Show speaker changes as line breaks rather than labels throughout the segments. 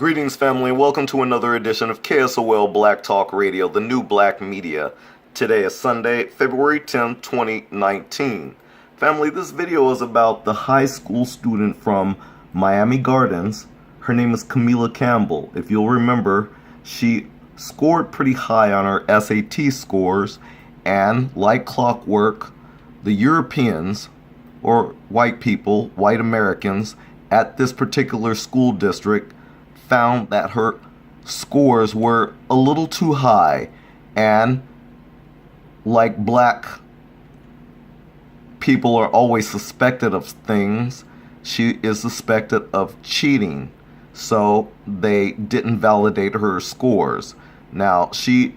Greetings, family, and welcome to another edition of KSOL Black Talk Radio, the new black media. Today is Sunday, February 10th, 2019. Family, this video is about the high school student from Miami Gardens. Her name is Camila Campbell. If you'll remember, she scored pretty high on her SAT scores, and like clockwork, the Europeans, or white people, white Americans, at this particular school district found that her scores were a little too high, and like black people are always suspected of things, she is suspected of cheating, so they didn't validate her scores. Now, she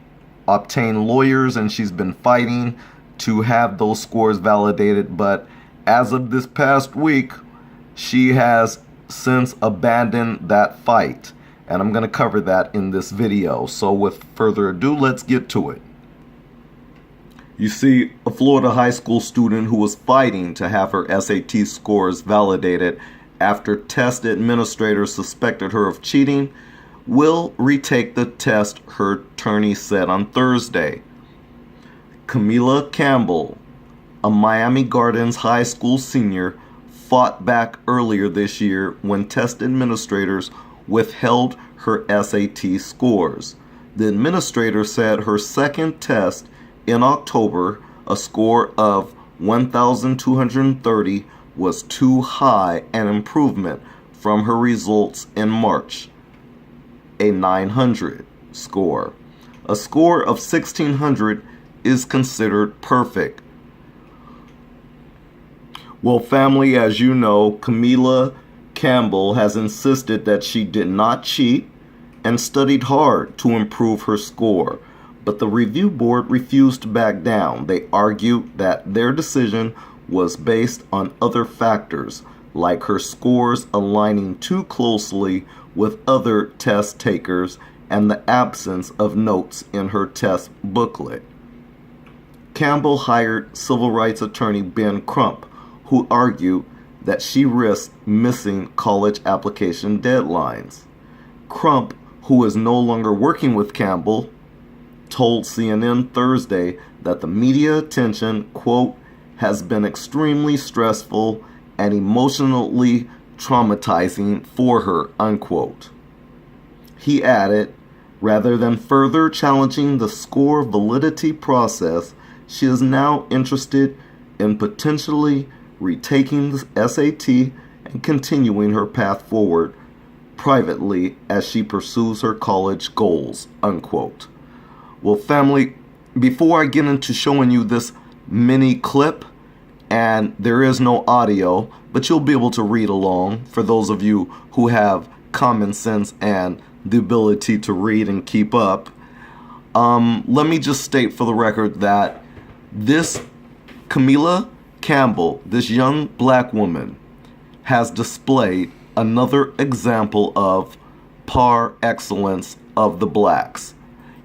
obtained lawyers and she's been fighting to have those scores validated, but as of this past week, she has since abandoned that fight, and I'm going to cover that in this video. So with further ado, let's get to it. You see, a Florida high school student who was fighting to have her SAT scores validated after test administrators suspected her of cheating will retake the test, her attorney said on Thursday. Camila Campbell, a Miami Gardens high school senior, fought back earlier this year when test administrators withheld her SAT scores. The administrator said her second test in October, a score of 1,230, was too high, an improvement from her results in March, a 900 score. A score of 1,600 is considered perfect. Well, family, as you know, Camila Campbell has insisted that she did not cheat and studied hard to improve her score. But the review board refused to back down. They argued that their decision was based on other factors, like her scores aligning too closely with other test takers and the absence of notes in her test booklet. Campbell hired civil rights attorney Ben Crump, who argued that she risked missing college application deadlines. Crump, who is no longer working with Campbell, told CNN Thursday that the media attention, quote, has been extremely stressful and emotionally traumatizing for her, unquote. He added, rather than further challenging the score validity process, she is now interested in potentially retaking the SAT and continuing her path forward privately as she pursues her college goals, unquote. Well, family, before I get into showing you this mini clip, and there is no audio, but you'll be able to read along for those of you who have common sense and the ability to read and keep up. Let me just state for the record that this Camila Campbell, this young black woman, has displayed another example of par excellence of the blacks.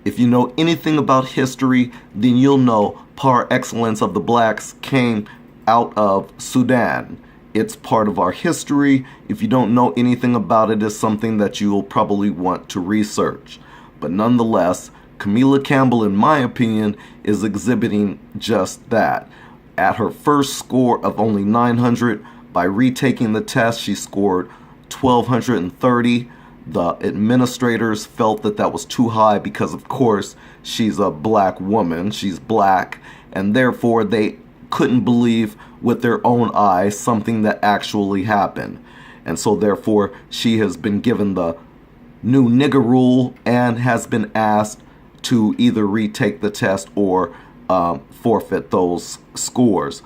If you know anything about history, then you'll know par excellence of the blacks came out of Sudan. It's part of our history. If you don't know anything about it, it's something that you'll probably want to research. But nonetheless, Camila Campbell, in my opinion, is exhibiting just that. At her first score of only 900, by retaking the test, she scored 1,230. The administrators felt that that was too high because, of course, she's a black woman. She's black, and therefore they couldn't believe with their own eyes something that actually happened. And so, therefore, she has been given the new nigger rule and has been asked to either retake the test or forfeit those scores.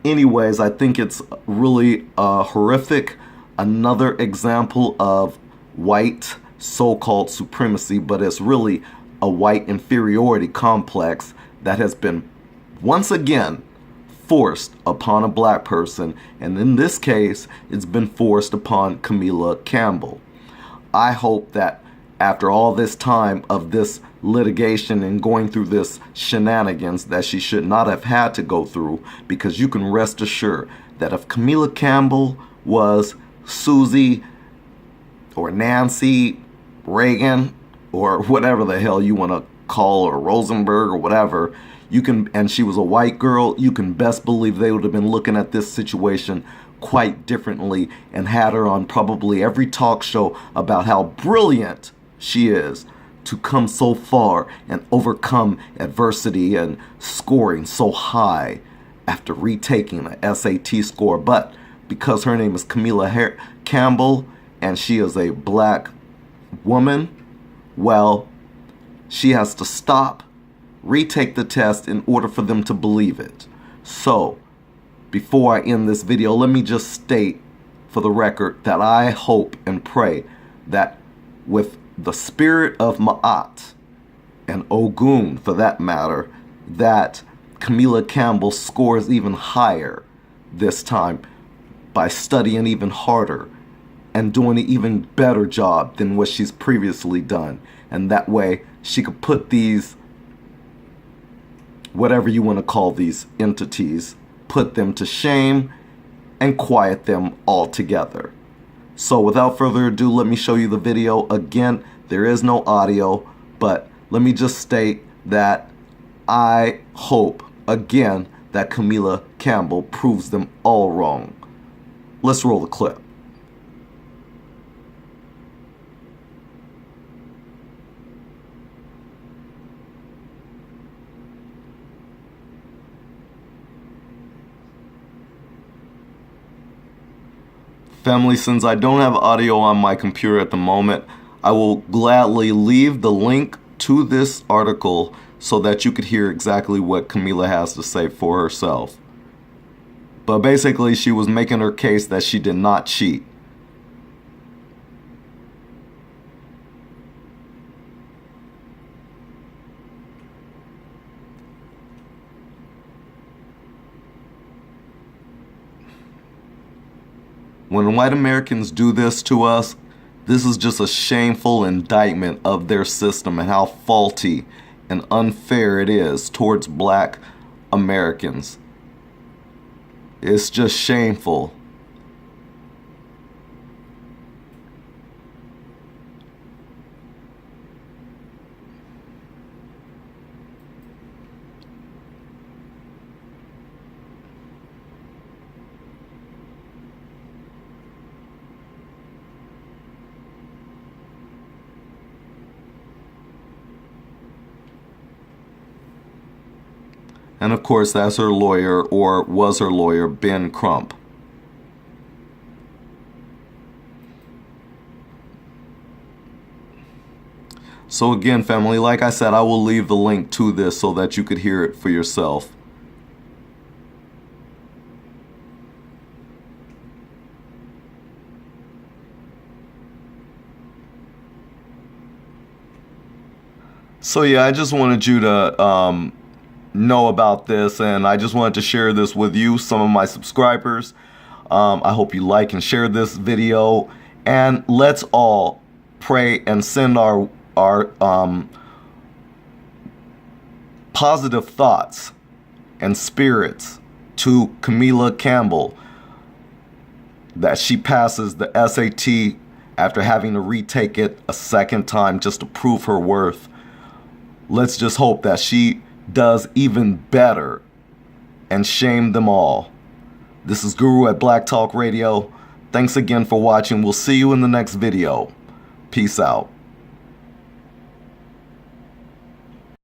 Anyways, I think it's really horrific. Another example of white so-called supremacy, but it's really a white inferiority complex that has been once again forced upon a black person, and in this case, it's been forced upon Camila Campbell. I hope that after all this time of this litigation and going through this shenanigans that she should not have had to go through, because you can rest assured that if Camila Campbell was Susie or Nancy Reagan or whatever the hell you want to call her, Rosenberg or whatever, and she was a white girl, you can best believe they would have been looking at this situation quite differently and had her on probably every talk show about how brilliant she is to come so far and overcome adversity and scoring so high after retaking an SAT score. But because her name is Camila Campbell and she is a black woman, well, she has to stop, retake the test in order for them to believe it. So, before I end this video, let me just state for the record that I hope and pray that with the spirit of Ma'at and Ogun, for that matter, that Camila Campbell scores even higher this time by studying even harder and doing an even better job than what she's previously done. And that way she could put these, whatever you want to call these entities, put them to shame and quiet them altogether. So without further ado, let me show you the video. Again, there is no audio, but let me just state that I hope, again, that Camila Campbell proves them all wrong. Let's roll the clip. Family, since I don't have audio on my computer at the moment, I will gladly leave the link to this article so that you could hear exactly what Camila has to say for herself. But basically, she was making her case that she did not cheat. When white Americans do this to us, this is just a shameful indictment of their system and how faulty and unfair it is towards black Americans. It's just shameful. And of course, that's her lawyer, or was her lawyer, Ben Crump. So again, family, like I said, I will leave the link to this so that you could hear it for yourself. So yeah, I just wanted you to know about this, and I just wanted to share this with you, some of my subscribers. I hope you like and share this video, and let's all pray and send our positive thoughts and spirits to Camila Campbell, that she passes the SAT after having to retake it a second time just to prove her worth. Let's just hope that she does even better and shame them all. This is Guru at Black Talk Radio. Thanks again for watching. We'll see you in the next video. Peace out.